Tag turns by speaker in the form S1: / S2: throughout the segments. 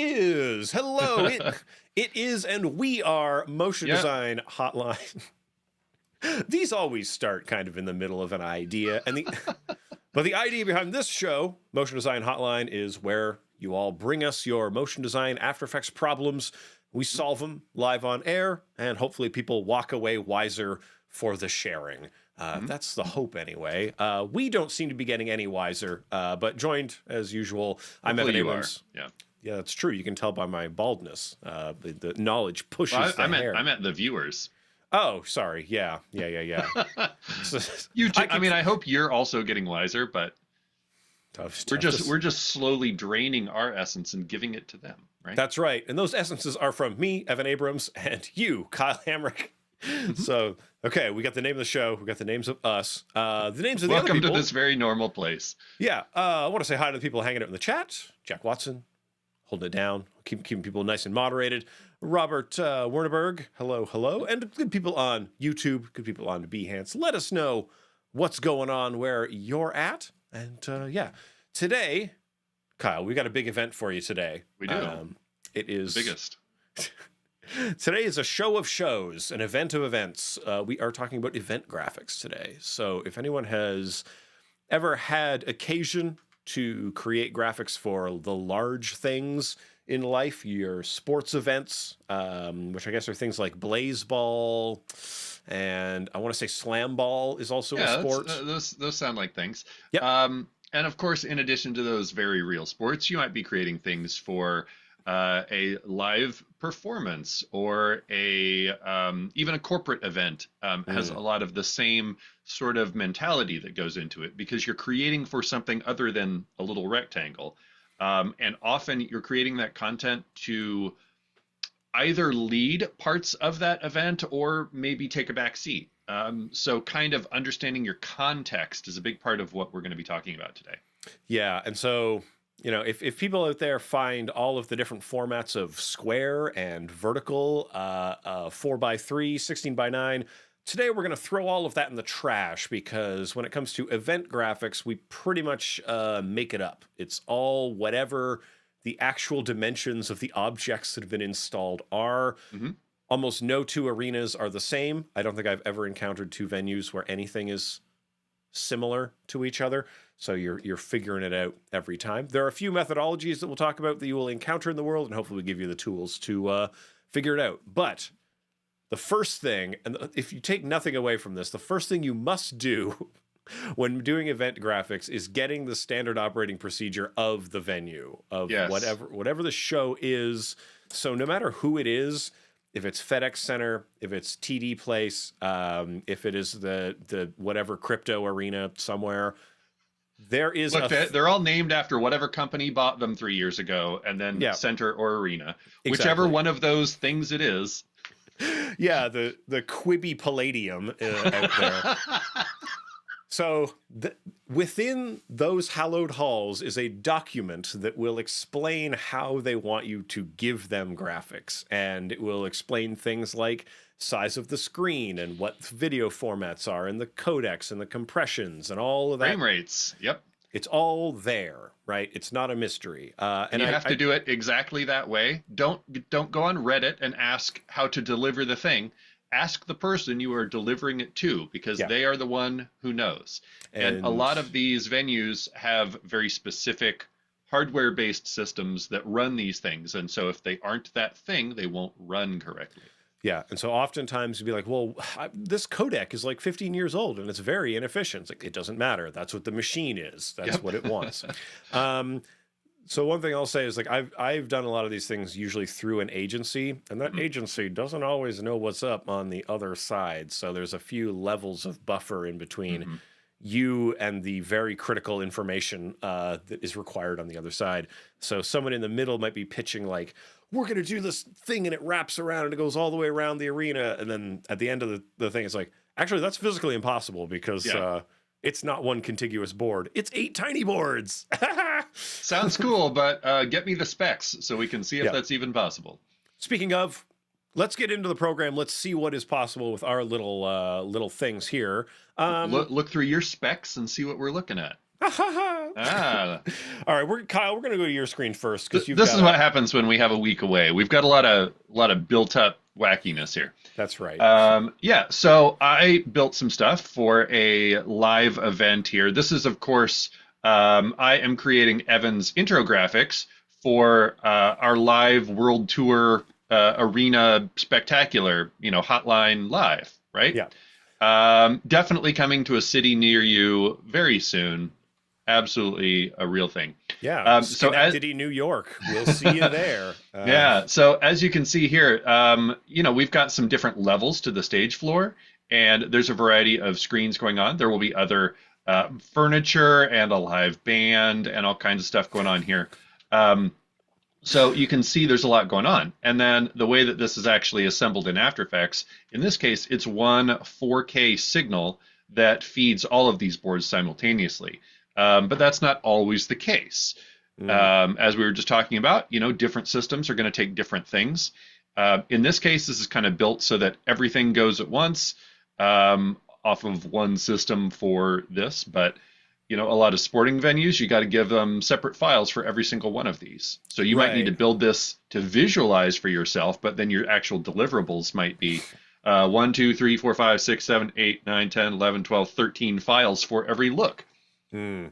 S1: is. Hello. It is, and we are Motion Design Hotline. These always start kind of in the middle of an idea, but the idea behind this show, Motion Design Hotline, is where you all bring us your motion design After Effects problems. We solve them live on air, and hopefully people walk away wiser for the sharing. That's the hope, anyway. We don't seem to be getting any wiser, but joined, as usual, I'm Evan Abrams. Yeah, that's true. You can tell by my baldness. The knowledge pushes the hair.
S2: I meant the viewers.
S1: Oh, sorry. Yeah.
S2: I hope you're also getting wiser, but we're just slowly draining our essence and giving it to them, right?
S1: That's right. And those essences are from me, Evan Abrams, and you, Kyle Hamrick. So, okay, we got the name of the show. We got the names of us. The names of the other people.
S2: Welcome to this very normal place.
S1: Yeah. I want to say hi to the people hanging out in the chat. Jack Watson, holding it down, keeping people nice and moderated. Robert Werneberg, hello. And good people on YouTube, good people on Behance. Let us know what's going on where you're at. And today, Kyle, we got a big event for you today.
S2: We do.
S1: It is
S2: the biggest.
S1: Today is a show of shows, an event of events. We are talking about event graphics today. So if anyone has ever had occasion to create graphics for the large things in life, your sports events, which I guess are things like Blaze Ball, and I want to say Slam Ball is also a sport.
S2: Those sound like things.
S1: Yep.
S2: And of course, in addition to those very real sports, you might be creating things for a live performance or even a corporate event has a lot of the same sort of mentality that goes into it, because you're creating for something other than a little rectangle. And often you're creating that content to either lead parts of that event or maybe take a back seat. So kind of understanding your context is a big part of what we're going to be talking about today.
S1: Yeah. And so, if people out there find all of the different formats of square and vertical, 4x3, 16x9, today we're going to throw all of that in the trash, because when it comes to event graphics, we pretty much make it up. It's all whatever the actual dimensions of the objects that have been installed are. Mm-hmm. Almost no two arenas are the same. I don't think I've ever encountered two venues where anything is similar to each other. So you're figuring it out every time. There are a few methodologies that we'll talk about that you will encounter in the world, and hopefully we'll give you the tools to figure it out. But the first thing, and if you take nothing away from this, the first thing you must do when doing event graphics is getting the standard operating procedure of the venue, of whatever the show is. So no matter who it is, if it's FedEx Center, if it's TD Place, if it is the whatever crypto arena somewhere, there is
S2: they're all named after whatever company bought them 3 years ago, and then Center or Arena, whichever one of those things it is.
S1: Yeah, the Quibi Palladium out there. So within those hallowed halls is a document that will explain how they want you to give them graphics. And it will explain things like size of the screen and what video formats are and the codecs and the compressions and all of that.
S2: Frame rates. Yep.
S1: It's all there, right? It's not a mystery.
S2: And you have to do it exactly that way. Don't go on Reddit and ask how to deliver the thing. Ask the person you are delivering it to, because they are the one who knows. And a lot of these venues have very specific hardware-based systems that run these things. And so if they aren't that thing, they won't run correctly.
S1: Yeah, and so oftentimes you'd be like, well, this codec is like 15 years old and it's very inefficient. It's like, it doesn't matter. That's what the machine is. That's what it wants. So one thing I'll say is, like, I've done a lot of these things usually through an agency, and that agency doesn't always know what's up on the other side. So there's a few levels of buffer in between you and the very critical information that is required on the other side. So someone in the middle might be pitching like, we're going to do this thing and it wraps around and it goes all the way around the arena. And then at the end of the thing, it's like, actually, that's physically impossible because it's not one contiguous board. It's 8 tiny boards.
S2: Sounds cool, but get me the specs so we can see if that's even possible.
S1: Speaking of, let's get into the program. Let's see what is possible with our little things here.
S2: Look through your specs and see what we're looking at. Ah,
S1: All right, Kyle. We're gonna go to your screen first because you've
S2: this
S1: got
S2: is what
S1: a.
S2: happens when we have a week away. We've got a lot of built up wackiness here.
S1: That's right.
S2: Yeah, so I built some stuff for a live event here. This is, of course, I am creating Evan's intro graphics for our live world tour arena spectacular, Hotline Live, right?
S1: Yeah.
S2: Definitely coming to a city near you very soon. Absolutely a real thing.
S1: Yeah.
S2: So as
S1: Schenectady, New York. We'll see you there.
S2: Yeah, so as you can see here, we've got some different levels to the stage floor, and there's a variety of screens going on. There will be other furniture and a live band and all kinds of stuff going on here. Um, so you can see there's a lot going on. And then the way that this is actually assembled in After Effects, in this case, it's one 4K signal that feeds all of these boards simultaneously. But that's not always the case.
S1: Mm,
S2: As we were just talking about, different systems are going to take different things. In this case, this is kind of built so that everything goes at once off of one system for this. But a lot of sporting venues, you got to give them separate files for every single one of these. So you might need to
S1: right.
S2: build this to visualize for yourself, but then your actual deliverables might be 1, 2, 3, 4, 5, 6, 7, 8, 9, 10, 11, 12, 13 files for every look.
S1: Mm.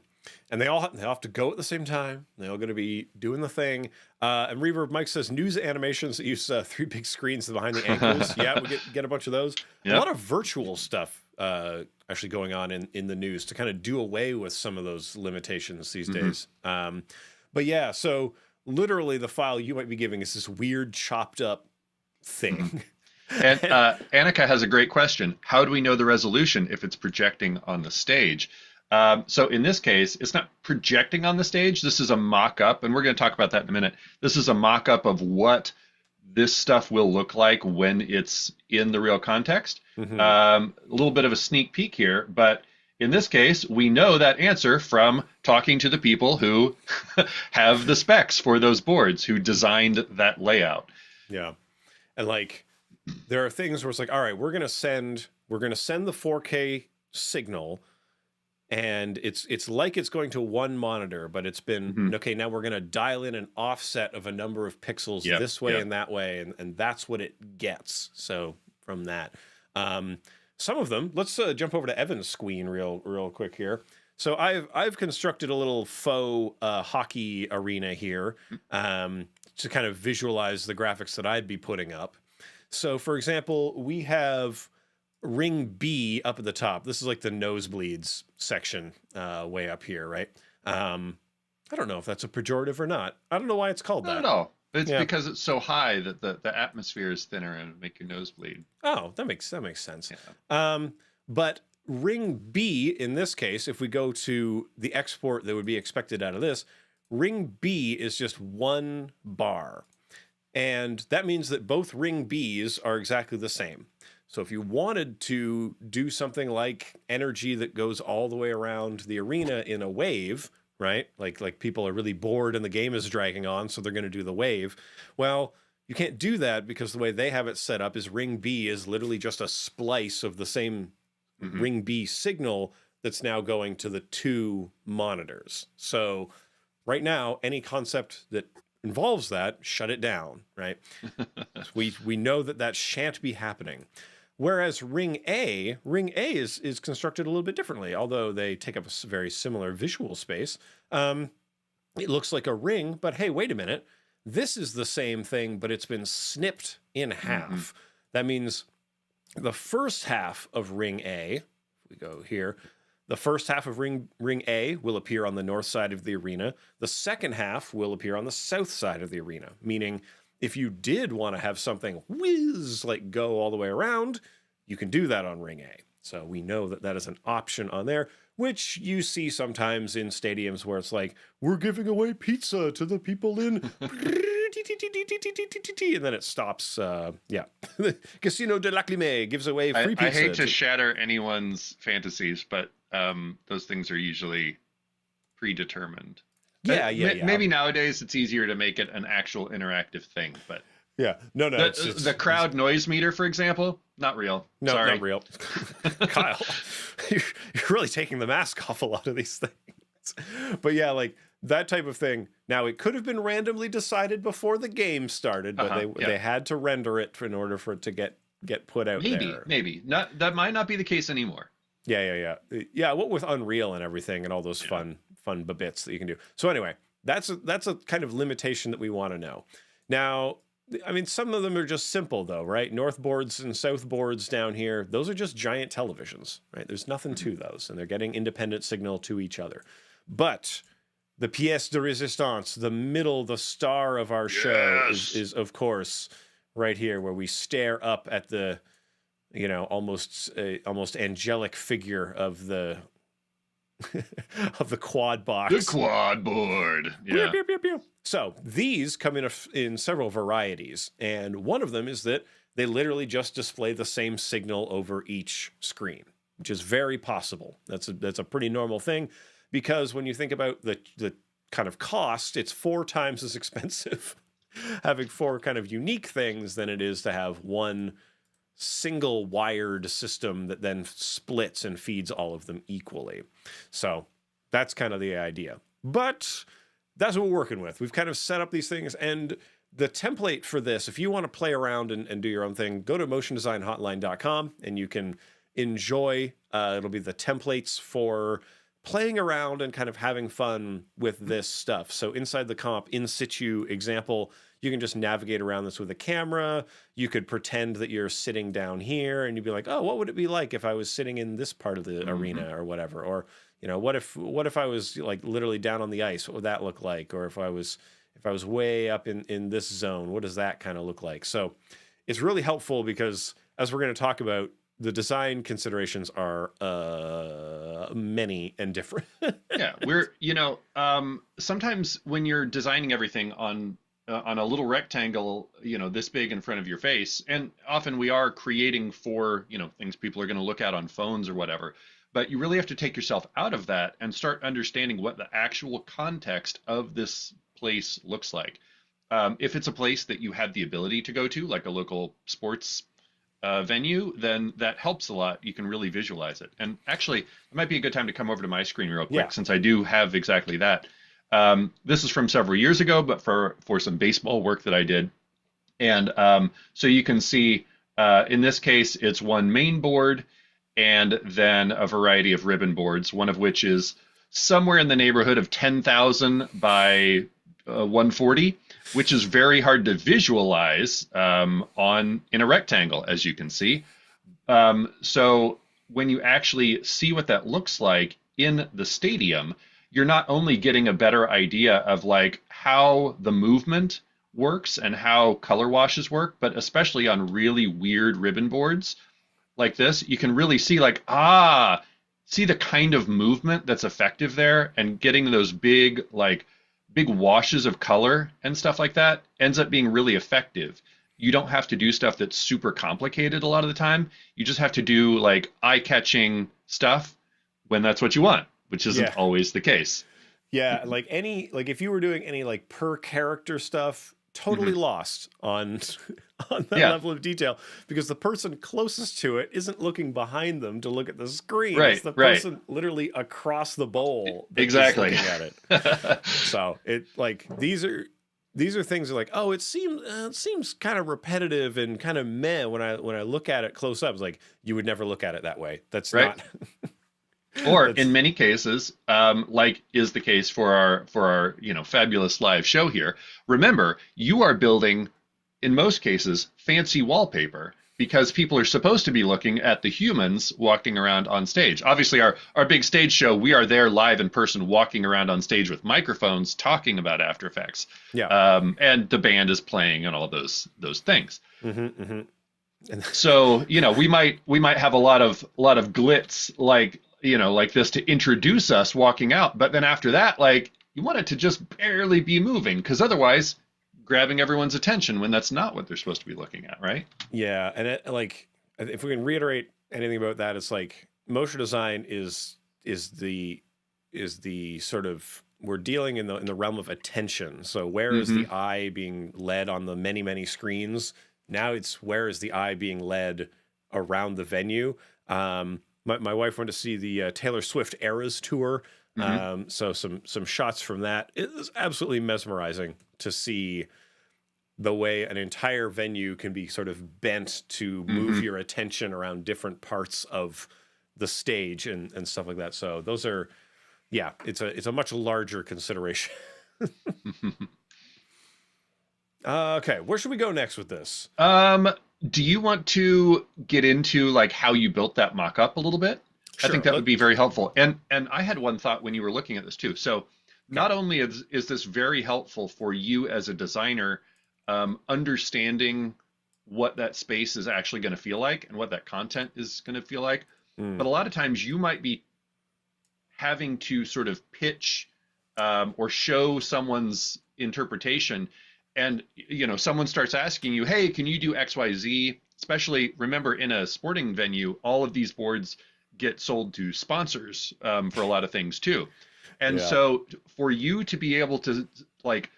S1: And they all have to go at the same time. They're all going to be doing the thing. And Reverb Mike says news animations that use three big screens behind the ankles. Yeah, we get a bunch of those. A
S2: Yep.
S1: lot of virtual stuff actually going on in the news to kind of do away with some of those limitations these
S2: hmm
S1: days. But yeah, so literally the file you might be giving is this weird chopped up
S2: hmm
S1: thing.
S2: And
S1: And
S2: Annika has a great question. How do we know the resolution if it's projecting on the stage? So in this case, it's not projecting on the stage. This is a mock-up, and we're going to talk about that in a minute. This is a mock-up of what this stuff will look like when it's in the real context.
S1: Mhm.
S2: A little bit of a sneak peek here, but in this case, we know that answer from talking to the people who have the specs for those boards, who designed that layout.
S1: Yeah. And like there are things where it's like, all right, we're gonna send the 4K signal, and it's like it's going to one monitor, but it's been
S2: hmm
S1: okay. Now we're gonna dial in an offset of a number of pixels
S2: Yep,
S1: this way
S2: yep.
S1: and that way, and that's what it gets. So from that, um, some of them. Let's jump over to Evan's screen real quick here. So I've constructed a little faux hockey arena here to kind of visualize the graphics that I'd be putting up. So, for example, we have ring B up at the top. This is like the nosebleeds section way up here, right? I don't know if that's a pejorative or not. I don't know why it's called
S2: Not at
S1: that.
S2: all. It's
S1: Yeah.
S2: because it's so high that the atmosphere is thinner and make your nose bleed.
S1: Oh, that makes sense.
S2: Yeah.
S1: But ring B in this case, if we go to the export that would be expected out of this, ring B is just one bar. And that means that both ring Bs are exactly the same. So if you wanted to do something like energy that goes all the way around the arena in a wave, right? Like people are really bored and the game is dragging on, so they're going to do the wave. Well, you can't do that because the way they have it set up is ring B is literally just a splice of the same
S2: hmm
S1: ring B signal that's now going to the two monitors. So right now, any concept that involves that, shut it down, right? We know that that shan't be happening. Whereas ring A is constructed a little bit differently, although they take up a very similar visual space. Um, it looks like a ring, but hey, wait a minute. This is the same thing, but it's been snipped in
S2: hmm
S1: half. That means the first half of ring A, we go here, the first half of ring A will appear on the north side of the arena. The second half will appear on the south side of the arena, meaning if you did want to have something whiz, like go all the way around, you can do that on ring A. So we know that that is an option on there, which you see sometimes in stadiums where it's like, we're giving away pizza to the people in. And then it stops. Yeah. Casino de Lacrimé gives away free
S2: I
S1: pizza.
S2: hate to shatter anyone's fantasies, but those things are usually predetermined.
S1: Yeah.
S2: Maybe nowadays it's easier to make it an actual interactive thing, but
S1: Yeah. No,
S2: the crowd noise meter, for example, not real.
S1: no,
S2: Sorry.
S1: not real. Kyle, you're really taking the mask off a lot of these things. But yeah, like that type of thing. Now it could have been randomly decided before the game started, but
S2: Yeah.
S1: they had to render it in order for it to get put out
S2: Maybe,
S1: there.
S2: maybe not. That might not be the case anymore.
S1: Yeah. What with Unreal and everything and all those
S2: Yeah.
S1: fun bits that you can do. So anyway, that's a kind of limitation that we want to know. Now, I mean, some of them are just simple though, right? North boards and south boards down here, those are just giant televisions, right? There's nothing
S2: Mhm.
S1: to those, and they're getting independent signal to each other. But the pièce de résistance, the middle, the star of our show
S2: Yes.
S1: is of course right here, where we stare up at the almost angelic figure of the of the quad
S2: The
S1: box.
S2: quad board.
S1: Pew,
S2: Yeah.
S1: pew, pew, pew. So these come in several varieties, and one of them is that they literally just display the same signal over each screen, which is very possible. That's a pretty normal thing, because when you think about the kind of cost, it's 4 times as expensive having 4 kind of unique things than it is to have one single wired system that then splits and feeds all of them equally. So that's kind of the idea. But that's what we're working with. We've kind of set up these things, and the template for this, if you want to play around and do your own thing, go to motiondesignhotline.com and you can enjoy, it'll be the templates for playing around and kind of having fun with this stuff. So inside the comp in situ example, you can just navigate around this with a camera. You could pretend that you're sitting down here and you'd be like, oh, what would it be like if I was sitting in this part of the arena or whatever? Or, what if I was like literally down on the ice? What would that look like? Or if I was way up in this zone, what does that kind of look like? So it's really helpful because, as we're going to talk about, the design considerations are many and different.
S2: Yeah. Sometimes when you're designing everything on a little rectangle, this big in front of your face, and often we are creating for, things people are going to look at on phones or whatever, but you really have to take yourself out of that and start understanding what the actual context of this place looks like. If it's a place that you have the ability to go to, like a local sports venue, then that helps a lot. You can really visualize it. And actually, it might be a good time to come over to my screen real
S1: Yeah.
S2: quick, since I do have exactly that. This is from several years ago, but for some baseball work that I did. And so you can see, in this case, it's one main board and then a variety of ribbon boards, one of which is somewhere in the neighborhood of 10,000 by 140, which is very hard to visualize in a rectangle, as you can see. So when you actually see what that looks like in the stadium, you're not only getting a better idea of like how the movement works and how color washes work, but especially on really weird ribbon boards like this, you can really see like, see the kind of movement that's effective there, and getting those big washes of color and stuff like that ends up being really effective. You don't have to do stuff that's super complicated a lot of the time. You just have to do like eye-catching stuff when that's what you want, which isn't
S1: Yeah.
S2: always the case.
S1: Yeah, like if you were doing any like per character stuff, totally lost on on that
S2: Yeah,
S1: level of detail, because the person closest to it isn't looking behind them to look at the screen. It's
S2: right,
S1: the
S2: right.
S1: person literally across the bowl that is
S2: Exactly.
S1: looking at it. So it like these are things that like, oh, it seems kind of repetitive and kind of meh when I look at it close up. It's like, you would never look at it that way. That's
S2: Right.
S1: not
S2: Or in
S1: that's
S2: many cases, like is the case for our fabulous live show here. Remember, you are building, in most cases, fancy wallpaper because people are supposed to be looking at the humans walking around on stage. Obviously, our big stage show, we are there live in person, walking around on stage with microphones, talking about After Effects,
S1: yeah.
S2: and the band is playing and all those things.
S1: Mm-hmm.
S2: So we might have a lot of glitz like this to introduce us walking out, but then after that, like, you want it to just barely be moving, because otherwise grabbing everyone's attention when that's not what they're supposed to be looking at, right?
S1: Yeah, and like, if we can reiterate anything about that, it's like motion design is the sort of, we're dealing in the realm of attention. So where is the eye being led on the many screens? Now it's, where is the eye being led around the venue? My wife went to see the Taylor Swift Eras tour
S2: Hmm.
S1: So some shots from that. It is absolutely mesmerizing to see the way an entire venue can be sort of bent to move
S2: Hmm.
S1: your attention around different parts of the stage and stuff like that. So those are, yeah, it's a much larger consideration. Okay, where should we go next with this?
S2: Um, do you want to get into like how you built that mock-up a little bit? I think
S1: Sure.
S2: that would be very helpful. And I had one thought when you were looking at this too. So
S1: Okay.
S2: not only is this very helpful for you as a designer, understanding what that space is actually going to feel like and what that content is going to feel like,
S1: Mm,
S2: but a lot of times you might be having to sort of pitch or show someone's interpretation, and someone starts asking you, hey, can you do XYZ? Especially, remember, in a sporting venue, all of these boards get sold to sponsors for a lot of things too. And
S1: yeah.
S2: so for you to be able to like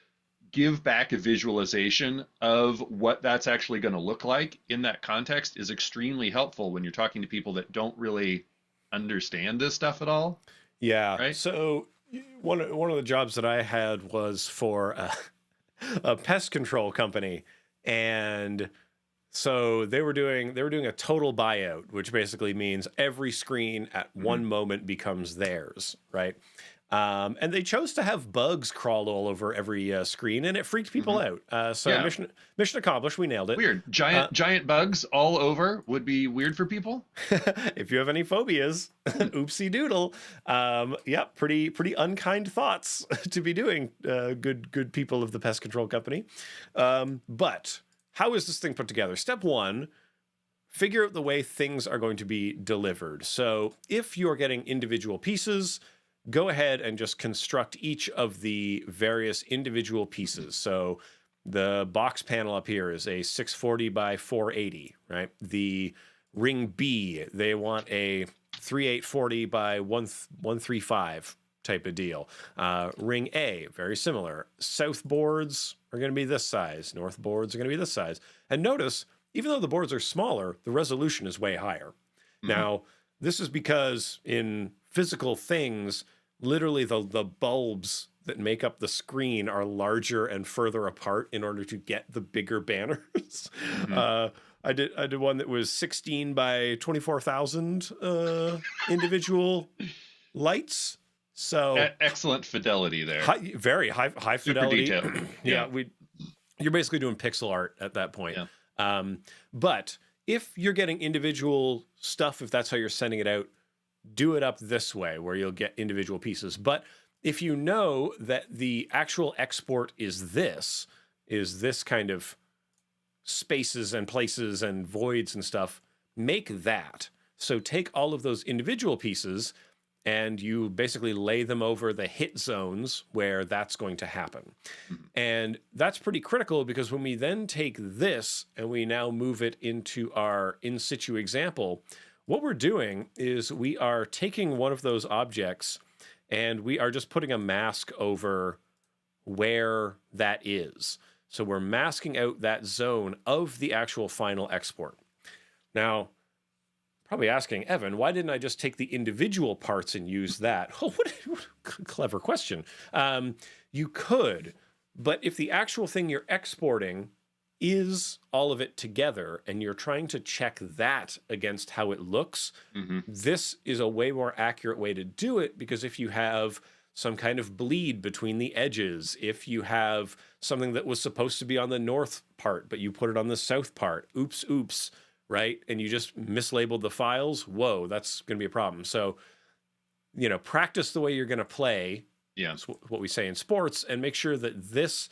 S2: give back a visualization of what that's actually going to look like in that context is extremely helpful when you're talking to people that don't really understand this stuff at all,
S1: Yeah.
S2: right?
S1: So one of the jobs that I had was for a pest control company, and so they were doing a total buyout, which basically means every screen at
S2: Hmm.
S1: one moment becomes theirs, right? And they chose to have bugs crawl all over every screen, and it freaked people
S2: Hmm.
S1: out. So
S2: Yeah,
S1: mission accomplished. We nailed it.
S2: weird.
S1: Uh,
S2: Giant bugs all over would be weird for people.
S1: if you have any phobias, oopsie doodle. Yeah, pretty unkind thoughts to be doing. Good people of the pest control company. But how is this thing put together? Step one: figure out the way things are going to be delivered. So if you're getting individual pieces, go ahead and just construct each of the various individual pieces. So the box panel up here is a 640 by 480, right? The ring B, they want a 3840 by 135 type of deal. Ring A, very similar. South boards are going to be this size. North boards are going to be this size. And notice, even though the boards are smaller, the resolution is way higher.
S2: Hmm.
S1: Now, this is because in physical things, literally the bulbs that make up the screen are larger and further apart in order to get the bigger banners.
S2: Hmm.
S1: uh, I did one that was 16 by 24,000 individual lights. So
S2: Excellent fidelity there.
S1: very high
S2: Super
S1: fidelity.
S2: detailed.
S1: Yeah,
S2: Yeah.
S1: you're basically doing pixel art at that point.
S2: Yeah.
S1: But if you're getting individual stuff, if that's how you're sending it out, do it up this way where you'll get individual pieces. But if you know that the actual export is this kind of spaces and places and voids and stuff, make that. So take all of those individual pieces and you basically lay them over the hit zones where that's going to happen.
S2: Mhm.
S1: And that's pretty critical because when we then take this and we now move it into our in situ example, what we're doing is we are taking one of those objects and we are just putting a mask over where that is. So we're masking out that zone of the actual final export. Now, probably asking, Evan, why didn't I just take the individual parts and use that? Oh, what a clever question. You could, but if the actual thing you're exporting is all of it together and you're trying to check that against how it looks,
S2: Hmm.
S1: this is a way more accurate way to do it because if you have some kind of bleed between the edges, if you have something that was supposed to be on the north part, but you put it on the south part, oops, right? And you just mislabeled the files, whoa, that's going to be a problem. So, practice the way you're going to play.
S2: Yeah.
S1: That's what we say in sports, and make sure that this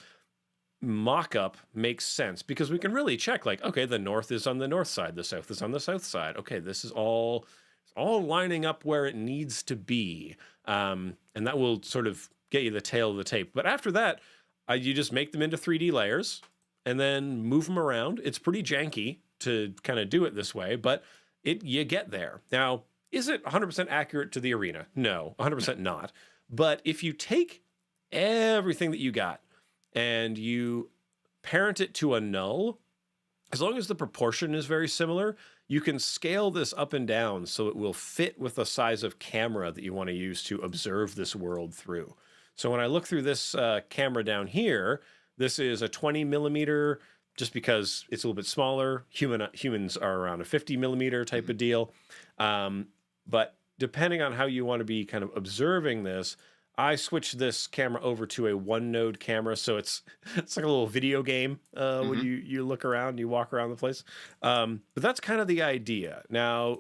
S1: mock-up makes sense because we can really check like, okay, the north is on the north side, the south is on the south side. Okay, this is all lining up where it needs to be. And that will sort of get you the tail of the tape. But after that, you just make them into 3D layers and then move them around. It's pretty janky to kind of do it this way, but you get there. Now, is it 100% accurate to the arena? No, 100% not. But if you take everything that you got and you parent it to a null, as long as the proportion is very similar, you can scale this up and down so it will fit with the size of camera that you want to use to observe this world through. So when I look through this camera down here, this is a 20 millimeter, just because it's a little bit smaller. Humans are around a 50 millimeter type of deal. But depending on how you want to be kind of observing this, I switched this camera over to a one node camera. So it's like a little video game when you look around, you walk around the place. But that's kind of the idea. Now,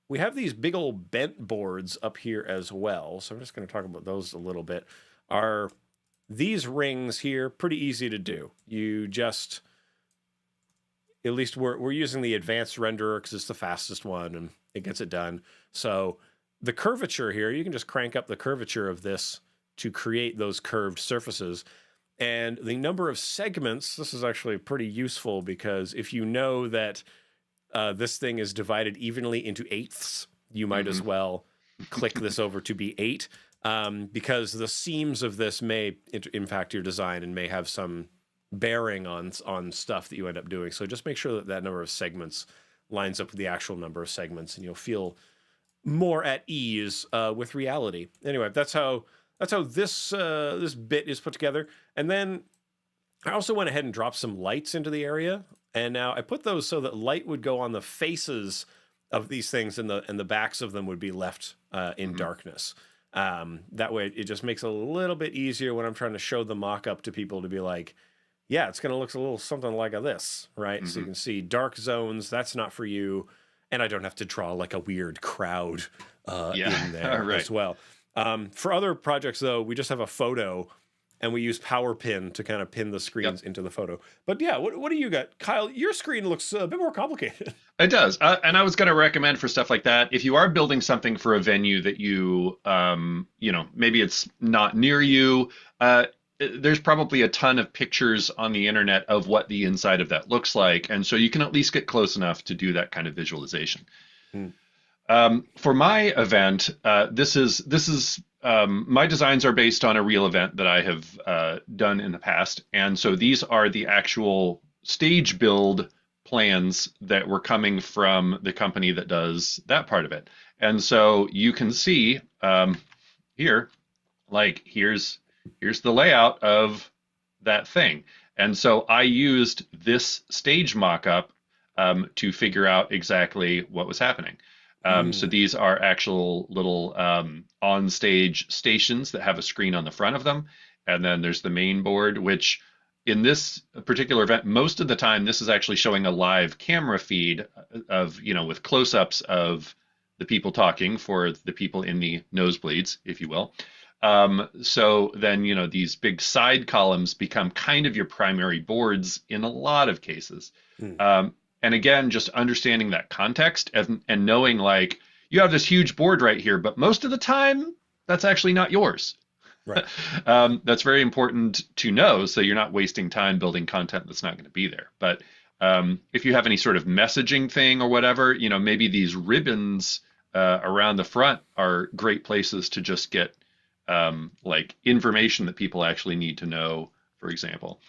S1: we have these big old bent boards up here as well. So I'm just going to talk about those a little bit. Are these rings here pretty easy to do? You just, at least we're using the advanced renderer because it's the fastest one and it gets it done. So the curvature here, you can just crank up the curvature of this to create those curved surfaces. And the number of segments, this is actually pretty useful because if you know that this thing is divided evenly into eighths, you might as well click this over to be 8. Because the seams of this may impact your design and may have some bearing on stuff that you end up doing. So just make sure that that number of segments lines up with the actual number of segments, and you'll feel more at ease with reality. Anyway, that's how this this bit is put together. And then I also went ahead and dropped some lights into the area, and now I put those so that light would go on the faces of these things, and the backs of them would be left in darkness. That way it just makes it a little bit easier when I'm trying to show the mock-up to people to be like, yeah, it's going to look a little something like this, right? So you can see dark zones, that's not for you. And I don't have to draw like a weird crowd in there as well. For other projects, though, we just have a photo and we use power pin to kind of pin the screens into the photo. But yeah, what do you got? Kyle, your screen looks a bit more complicated.
S2: It does. And I was going to recommend for stuff like that, if you are building something for a venue that you, maybe it's not near you, there's probably a ton of pictures on the internet of what the inside of that looks like. And so you can at least get close enough to do that kind of visualization. For my event, this is my designs are based on a real event that I have done in the past. And so these are the actual stage build plans that were coming from the company that does that part of it. And so you can see here, like here's the layout of that thing. And so I used this stage mock-up to figure out exactly what was happening. So these are actual little on-stage stations that have a screen on the front of them. And then there's the main board, which in this particular event, most of the time, this is actually showing a live camera feed of, with close-ups of the people talking for the people in the nosebleeds, if you will. So then, these big side columns become kind of your primary boards in a lot of cases. And again, just understanding that context and knowing like you have this huge board right here, but most of the time that's actually not yours.
S1: Right.
S2: That's very important to know, so you're not wasting time building content that's not going to be there. But if you have any sort of messaging thing or whatever, maybe these ribbons around the front are great places to just get like information that people actually need to know, for example.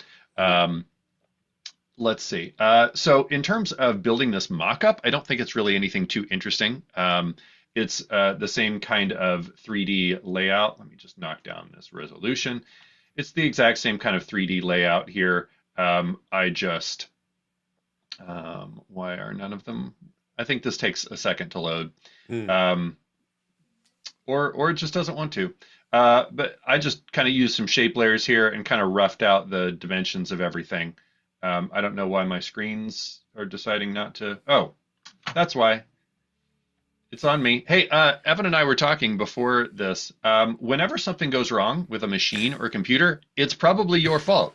S2: Let's see. So in terms of building this mock-up, I don't think it's really anything too interesting. It's the same kind of 3D layout. Let me just knock down this resolution. It's the exact same kind of 3D layout here. I just, why are none of them? I think this takes a second to load. Or it just doesn't want to. But I just kind of used some shape layers here and kind of roughed out the dimensions of everything. I don't know why my screens are deciding not to. Oh, that's why. It's on me. Hey, Evan and I were talking before this. Whenever something goes wrong with a machine or computer, it's probably your fault.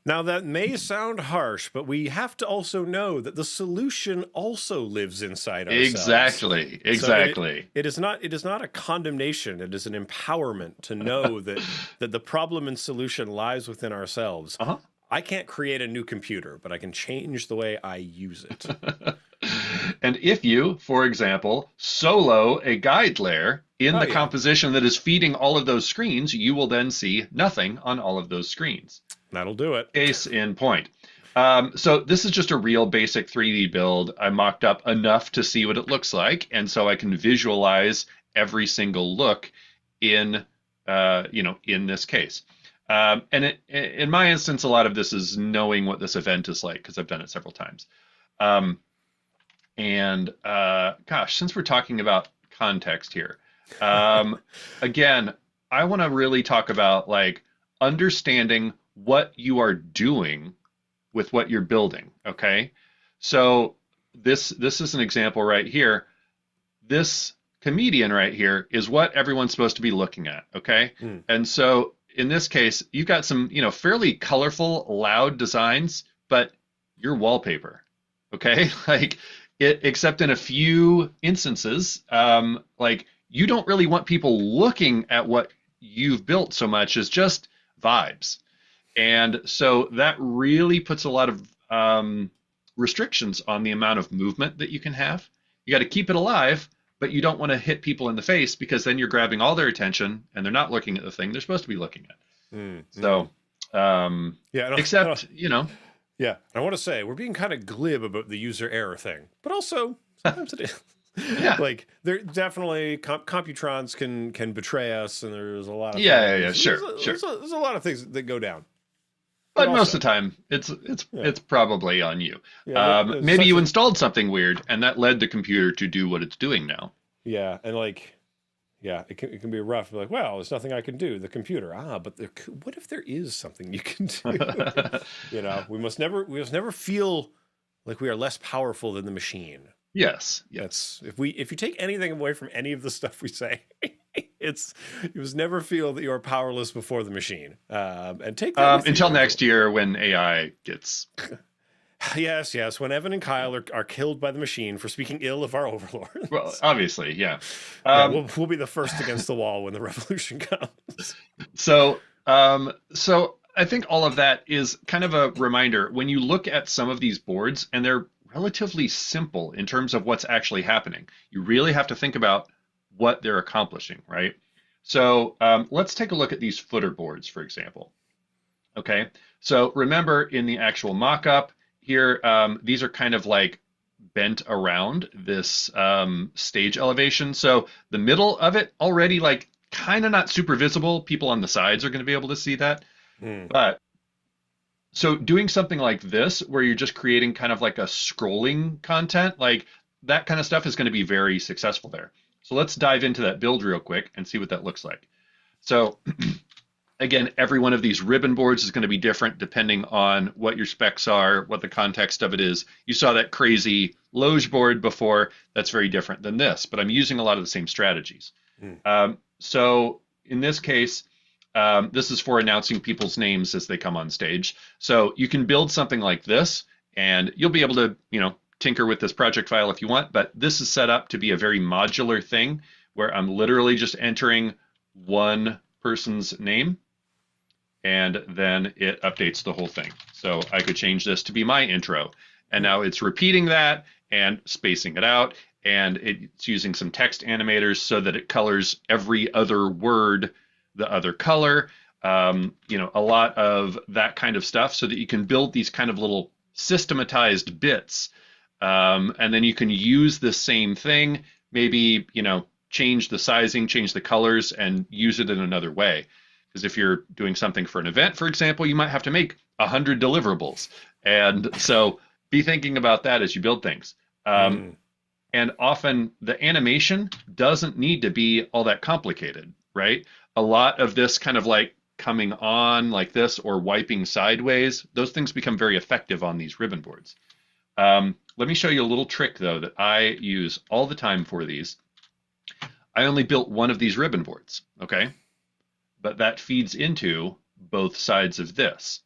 S1: Now, that may sound harsh, but we have to also know that the solution also lives inside ourselves.
S2: Exactly.
S1: So it is not a condemnation. It is an empowerment to know that the problem and solution lies within ourselves. I can't create a new computer, but I can change the way I use it.
S2: And if you, for example, solo a guide layer in the composition that is feeding all of those screens, you will then see nothing on all of those screens.
S1: That'll do it.
S2: Case in point. So this is just a real basic 3D build. I mocked up enough to see what it looks like, and so I can visualize every single look in, in this case. In my instance, a lot of this is knowing what this event is like because I've done it several times. Um, Gosh, since we're talking about context here, um, again, I want to really talk about like understanding what you are doing with what you're building. Okay, so this is an example right here. This comedian right here is what everyone's supposed to be looking at. Okay,
S1: Mm.
S2: and so in this case, you've got some fairly colorful, loud designs, but your wallpaper. Okay, like it, except in a few instances, like you don't really want people looking at what you've built so much as just vibes. And so that really puts a lot of restrictions on the amount of movement that you can have. You got to keep it alive, but you don't want to hit people in the face because then you're grabbing all their attention and they're not looking at the thing they're supposed to be looking at.
S1: Mm.
S2: So,
S1: Mm. Yeah,
S2: except,
S1: yeah. I want to say we're being kind of glib about the user error thing, but also sometimes it is.
S2: yeah,
S1: Like there definitely computrons can betray us, and there's a lot of
S2: yeah,
S1: things.
S2: sure, sure.
S1: There's a lot of things that go down. But
S2: But most
S1: also,
S2: of the time, it's
S1: yeah,
S2: it's probably on you.
S1: yeah, there's
S2: Maybe
S1: such
S2: you
S1: a
S2: installed something weird, and that led the computer to do what it's doing now.
S1: yeah, and like yeah, it can be rough. Like, well, there's nothing I can do. The computer, but what if there is something you can do? We must never feel like we are less powerful than the machine.
S2: Yes, yes.
S1: That's if you take anything away from any of the stuff we say, it's you must never feel that you are powerless before the machine, and take that with
S2: Until
S1: you.
S2: next year when AI gets.
S1: Yes, yes. When Evan and Kyle are killed by the machine for speaking ill of our
S2: Well,
S1: overlords,
S2: obviously, yeah.
S1: yeah,
S2: Um,
S1: we'll be the first against the wall when the revolution comes.
S2: so I think all of that is kind of a reminder when you look at some of these boards and they're relatively simple in terms of what's actually happening. You really have to think about what they're accomplishing, right? So let's take a look at these footer boards, for example. Okay, so remember in the actual mock-up here, these are kind of like bent around this stage elevation. So the middle of it already like kind of not super visible. People on the sides are going to be able to see that.
S1: Hmm.
S2: But so doing something like this, where you're just creating kind of like a scrolling content, like that kind of stuff is going to be very successful there. So let's dive into that build real quick and see what that looks like. So again, every one of these ribbon boards is going to be different depending on what your specs are, what the context of it is. You saw that crazy Loge board before. That's very different than this, but I'm using a lot of the same strategies.
S1: Hmm.
S2: So in this case, this is for announcing people's names as they come on stage. So you can build something like this, and you'll be able to, tinker with this project file if you want, but this is set up to be a very modular thing where I'm literally just entering one person's name, and then it updates the whole thing. So I could change this to be my intro, and now it's repeating that and spacing it out, and it's using some text animators so that it colors every other word the other color, a lot of that kind of stuff so that you can build these kind of little systematized bits. And then you can use the same thing, maybe, change the sizing, change the colors, and use it in another way. Because if you're doing something for an event, for example, you might have to make 100 deliverables. And so be thinking about that as you build things.
S1: Hmm.
S2: And often the animation doesn't need to be all that complicated, right? A lot of this kind of like coming on like this or wiping sideways, those things become very effective on these ribbon boards. Let me show you a little trick though that I use all the time for these. I only built one of these ribbon boards, okay? But that feeds into both sides of this.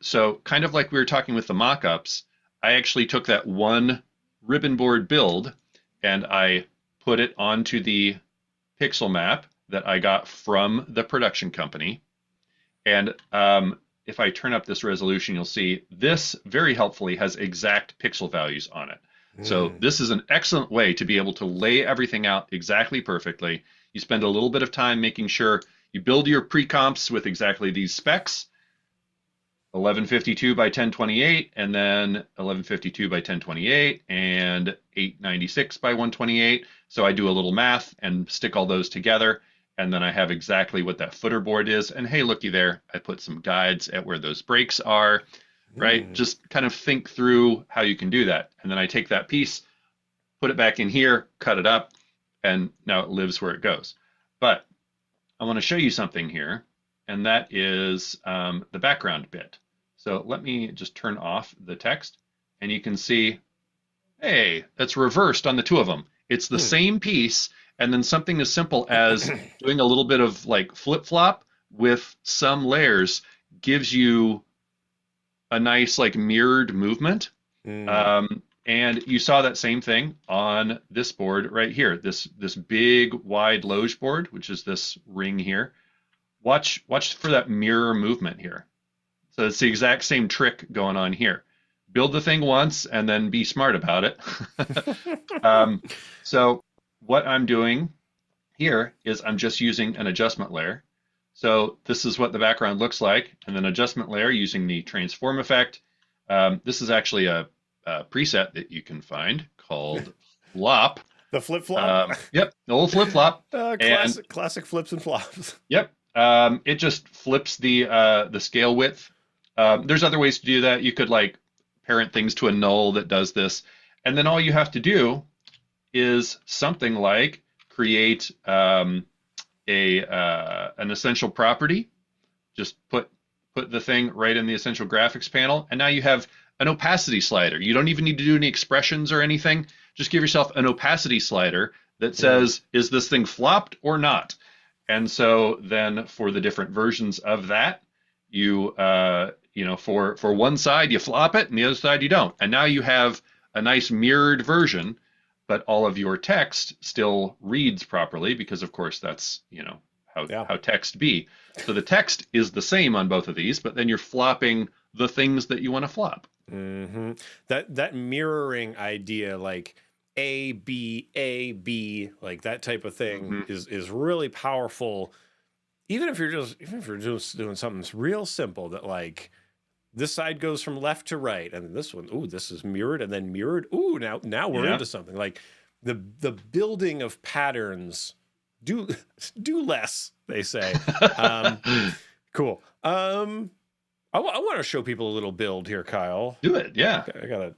S2: So kind of like we were talking with the mock-ups, I actually took that one ribbon board build and I put it onto the pixel map that I got from the production company. And if I turn up this resolution, you'll see this very helpfully has exact pixel values on it. So this is an excellent way to be able to lay everything out exactly perfectly. You spend a little bit of time making sure you build your pre-comps with exactly these specs. 1152 by 1028, and then 1152 by 1028, and 896 by 128. So I do a little math and stick all those together, and then I have exactly what that footer board is. And hey, looky there, I put some guides at where those breaks are, right?
S1: Mm.
S2: Just kind of think through how you can do that. And then I take that piece, put it back in here, cut it up, and now it lives where it goes. But I want to show you something here, and that is the background bit. So let me just turn off the text, and you can see, hey, that's reversed on the two of them. It's the
S1: Hmm.
S2: same piece, and then something as simple as doing a little bit of like flip-flop with some layers gives you a nice like mirrored movement.
S1: Mm.
S2: And you saw that same thing on this board right here, this big wide loge board, which is this ring here. Watch for that mirror movement here. So it's the exact same trick going on here. Build the thing once and then be smart about it. um, so what I'm doing here is I'm just using an adjustment layer. So this is what the background looks like, and then adjustment layer using the transform effect. This is actually a preset that you can find called flop.
S1: The flip flop.
S2: Yep, the old flip flop, and
S1: Classic flips and flops.
S2: yep, it just flips the scale width. There's other ways to do that. You could like parent things to a null that does this, and then all you have to do is something like create an essential property. Just put the thing right in the essential graphics panel, and now you have an opacity slider. You don't even need to do any expressions or anything. Just give yourself an opacity slider that says, is this thing flopped or not? And so then for the different versions of that, you for one side you flop it and the other side you don't. And now you have a nice mirrored version, but all of your text still reads properly because of course that's,
S1: Yeah.
S2: how text be. So the text is the same on both of these, but then you're flopping the things that you want to flop.
S1: Mm-hmm. That mirroring idea, like A B, like that type of thing,
S2: Mm-hmm.
S1: is really powerful. Even if you're just doing something that's real simple, that like this side goes from left to right, and this one, ooh, this is mirrored, and then mirrored. Ooh, now we're
S2: Yeah.
S1: into something. Like the building of patterns. Do less, they say. Cool. I want to show people a little build here, Kyle.
S2: Do it. Yeah.
S1: I got it.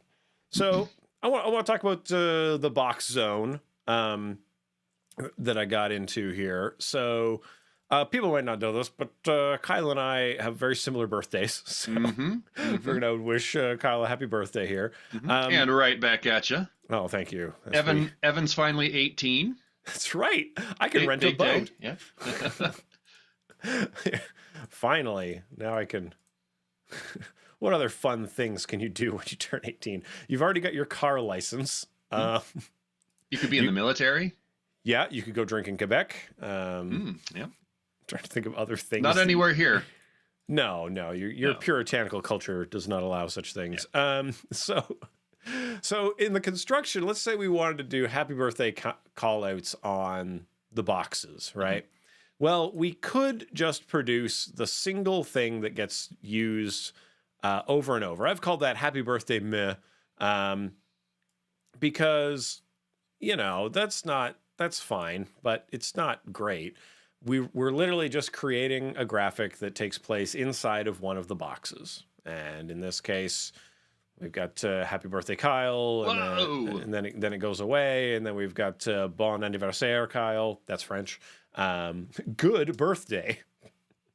S1: So I want to talk about the box zone that I got into here. So people might not know this, but Kyle and I have very similar birthdays. So
S2: Mm-hmm.
S1: figured I would wish Kyle a happy birthday here.
S2: Mm-hmm. And right back at you.
S1: Oh, thank you. That's
S2: Evan's finally 18.
S1: That's right. I can rent a
S2: big day.
S1: boat.
S2: Yeah.
S1: Finally, now I can. What other fun things can you do when you turn 18? You've already got your car license.
S2: You could be in the military.
S1: Yeah, you could go drink in Quebec.
S2: Yeah.
S1: Trying to think of other things.
S2: Not anywhere here.
S1: No, your
S2: No.
S1: puritanical culture does not allow such things. Yeah. So in the construction, let's say we wanted to do happy birthday call outs on the boxes, right? Well, we could just produce the single thing that gets used over and over. I've called that happy birthday meh, because, that's fine, but it's not great. We're literally just creating a graphic that takes place inside of one of the boxes. And in this case, we've got happy birthday, Kyle, and then it goes away. And then we've got bon anniversaire, Kyle. That's French. Good birthday.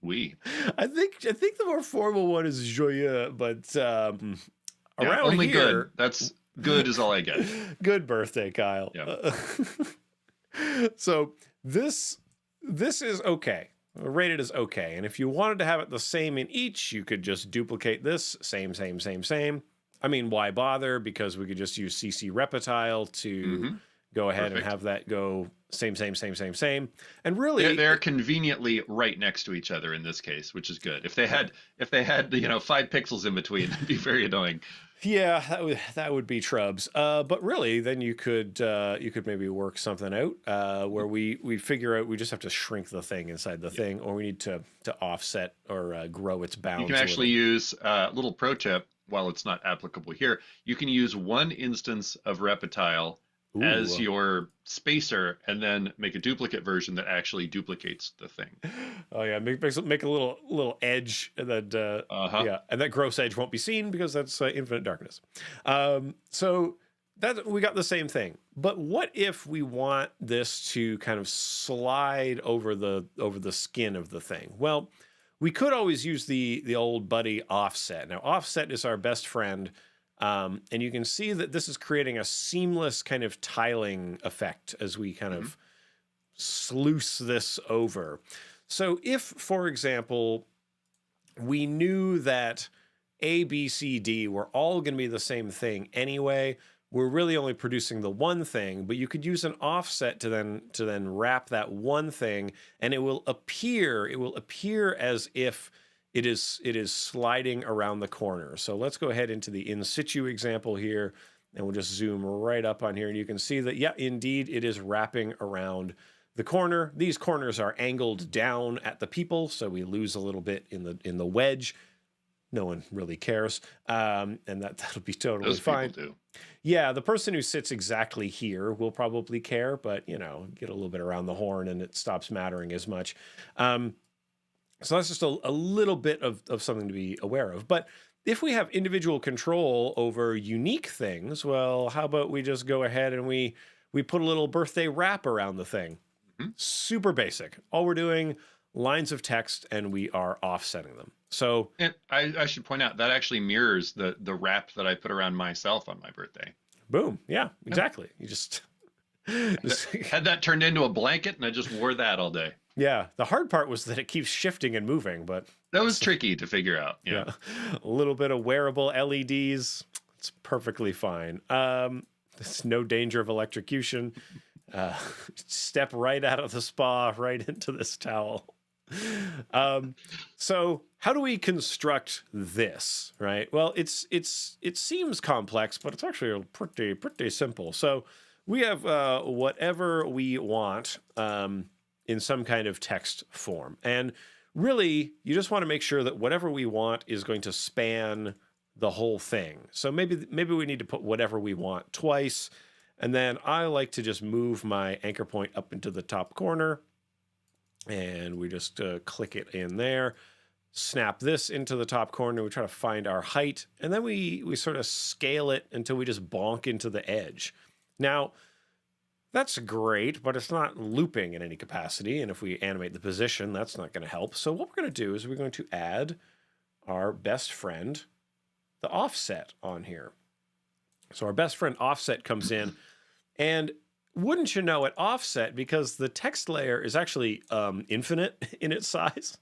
S2: Oui.
S1: I think the more formal one is joyeux, but around
S2: only
S1: here,
S2: good. That's good is all I get.
S1: Good birthday, Kyle.
S2: Yeah.
S1: So this is okay. Rated as okay. And if you wanted to have it the same in each, you could just duplicate this. Same. I mean, why bother? Because we could just use CC Reptile to go ahead and
S2: Perfect.
S1: have that go same, same, same, same, same. And really,
S2: They're conveniently right next to each other in this case, which is good. If they had 5 pixels in between, it'd be very annoying.
S1: yeah, that would be trubs. But really, then you could maybe work something out where we figure out we just have to shrink the thing inside the
S2: Yeah.
S1: thing, or we need to offset or grow its
S2: You can
S1: bounds a
S2: actually
S1: little.
S2: use a little pro tip, while it's not applicable here, you can use one instance of Reptile as
S1: Ooh,
S2: your spacer and then make a duplicate version that actually duplicates the thing.
S1: oh yeah, make a little edge, and then
S2: Uh-huh.
S1: yeah, and that gross edge won't be seen because that's infinite darkness. So that we got the same thing. But what if we want this to kind of slide over the skin of the thing? Well, we could always use the old buddy offset. Now, offset is our best friend. And you can see that this is creating a seamless kind of tiling effect as we kind
S2: Hmm.
S1: of sluice this over. So if, for example, we knew that A, B, C, D were all going to be the same thing anyway, we're really only producing the one thing, but you could use an offset to then wrap that one thing, and it will appear as if it is sliding around the corner. So let's go ahead into the in situ example here, and we'll just zoom right up on here, and you can see that, yeah, indeed, it is wrapping around the corner. These corners are angled down at the people, so we lose a little bit in the wedge. No one really cares, and that'll be totally
S2: Those people
S1: fine.
S2: do.
S1: Yeah, the person who sits exactly here will probably care, but get a little bit around the horn and it stops mattering as much. Um, so that's just a little bit of something to be aware of. But if we have individual control over unique things, well, how about we just go ahead and we put a little birthday wrap around the thing?
S2: Mhm.
S1: Super basic. All we're doing, lines of text, and we are offsetting them. So
S2: And I should point out that actually mirrors the wrap that I put around myself on my birthday.
S1: boom. Yeah,
S2: Yeah.
S1: exactly. You just, just
S2: Had that turned into a blanket and I just wore that all day.
S1: yeah. The hard part was that it keeps shifting and moving, but
S2: That was
S1: it's
S2: tricky to figure out. Yeah.
S1: yeah, a little bit of wearable LEDs. It's perfectly fine. There's no danger of electrocution. Uh, Step right out of the spa, right into this towel. Um, so how do we construct this, right? Well, it seems complex, but it's actually pretty simple. So we have whatever we want in some kind of text form, and really, you just want to make sure that whatever we want is going to span the whole thing. So maybe we need to put whatever we want twice, and then I like to just move my anchor point up into the top corner, and we just click it in there, snap this into the top corner. We try to find our height, and then we sort of scale it until we just bonk into the edge. Now, that's great, but it's not looping in any capacity. And if we animate the position, that's not going to help. So what we're going to do is we're going to add our best friend, the offset, on here. So our best friend offset comes in, and wouldn't you know it, offset, because the text layer is actually infinite in its size.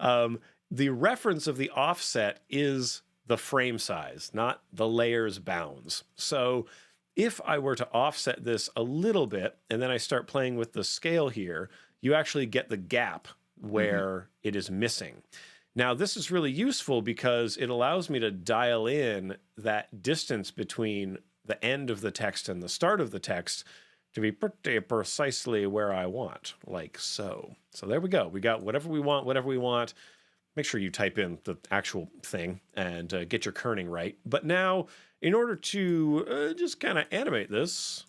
S2: Hmm.
S1: The reference of the offset is the frame size, not the layer's bounds. So if I were to offset this a little bit and then I start playing with the scale here, you actually get the gap
S2: Hmm.
S1: where it is missing. Now, this is really useful because it allows me to dial in that distance between the end of the text and the start of the text to be pretty precisely where I want, like so. So there we go. We got whatever we want, whatever we want. Make sure you type in the actual thing and get your kerning right. But now, in order to just kind of animate this,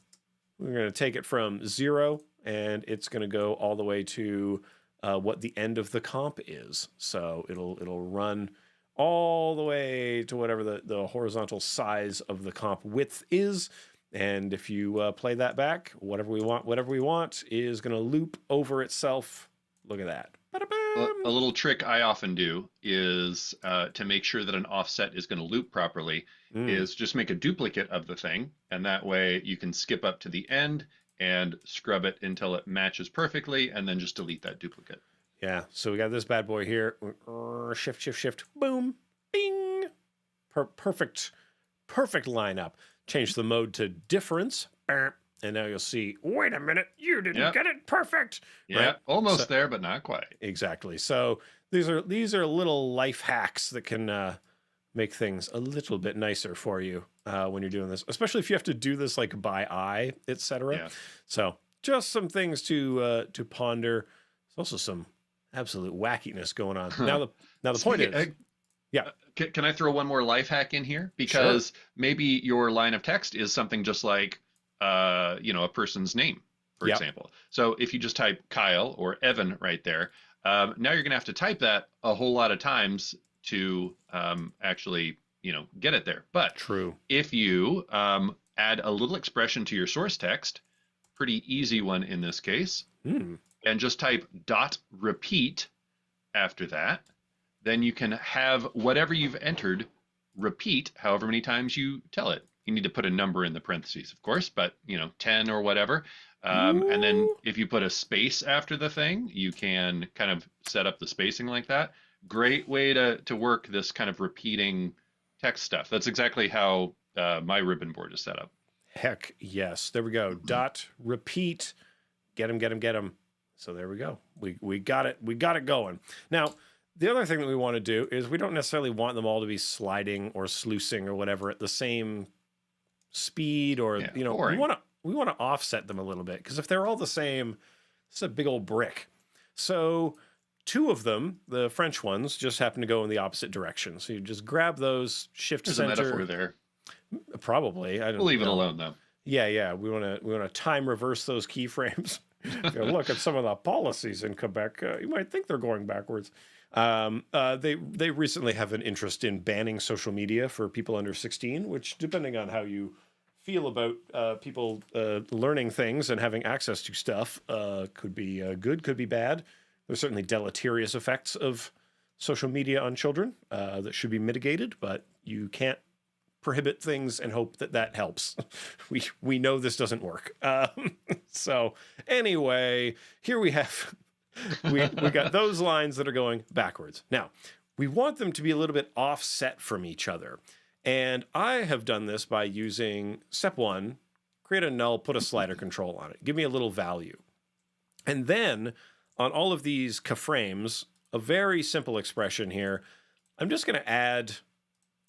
S1: we're going to take it from 0, and it's going to go all the way to what the end of the comp is. So it'll run all the way to whatever the horizontal size of the comp width is. And if you play that back, whatever we want is going to loop over itself. Look at that.
S2: A
S1: Ba-da-bam.
S2: little trick I often do is to make sure that an offset is going to loop properly,
S1: Mm.
S2: is just make a duplicate of the thing, and that way you can skip up to the end and scrub it until it matches perfectly, and then just delete that duplicate.
S1: Yeah, so we got this bad boy here. Shift, shift, shift. Boom. Bing. Perfect lineup. Change the mode to difference. And now you'll see, wait a minute, you didn't
S2: Yep.
S1: get it perfect, right?
S2: Yeah.
S1: So
S2: Almost there, but not quite.
S1: exactly. So these are little life hacks that can make things a little bit nicer for you when you're doing this, especially if you have to do this like by eye, etc.
S2: Yeah.
S1: So just some things to ponder. There's also some absolute wackiness going on. Now the point
S2: Speaking,
S1: is, yeah,
S2: can I throw one more life hack in here?
S1: sure,
S2: Because maybe your line of text is something just like, a person's name, for
S1: yeah,
S2: example. So if you just type Kyle or Evan right there, now you're going to have to type that a whole lot of times to actually, get it there. But
S1: true.
S2: if you add a little expression to your source text, pretty easy one in this case,
S1: Hmm.
S2: and just type dot repeat after that, then you can have whatever you've entered repeat however many times you tell it. You need to put a number in the parentheses, of course, but 10 or whatever. And then
S1: Ooh.
S2: if you put a space after the thing, you can kind of set up the spacing like that. Great way to work this kind of repeating text stuff. That's exactly how my ribbon board is set up.
S1: Heck yes. There we go. Dot repeat. Get him, get him, get him. So there we go. We got it. We got it going. Now, the other thing that we want to do is we don't necessarily want them all to be sliding or sluicing or whatever at the same speed, or
S2: Yeah,
S1: we
S2: boring.
S1: want to offset them a little bit, because if they're all the same, it's a big old brick. So two of them, the French ones, just happen to go in the opposite direction. So you just grab those, shift
S2: There's a metaphor
S1: center.
S2: there.
S1: Probably, I
S2: We'll
S1: don't
S2: leave it
S1: know.
S2: alone though.
S1: Yeah. We want to time reverse those keyframes. Look at some of the policies in Quebec. You might think they're going backwards. They recently have an interest in banning social media for people under 16, which, depending on how you feel about people learning things and having access to stuff, could be good, could be bad. There's certainly deleterious effects of social media on children that should be mitigated, but you can't prohibit things and hope that that helps. We know this doesn't work. So anyway, here we have we got those lines that are going backwards. Now we want them to be a little bit offset from each other, and I have done this by using step one: create a null, put a slider control on it, give me a little value, and then on all of these keyframes, a very simple expression here. I'm just going to add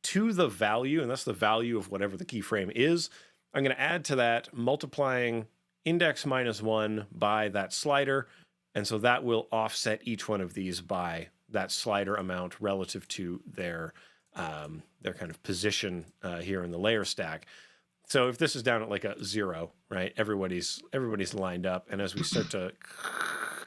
S1: to the value, and that's the value of whatever the keyframe is. I'm going to add to that multiplying index -1 by that slider. And so that will offset each one of these by that slider amount relative to their kind of position here in the layer stack. So if this is down at like a 0, right, everybody's lined up. And as we start to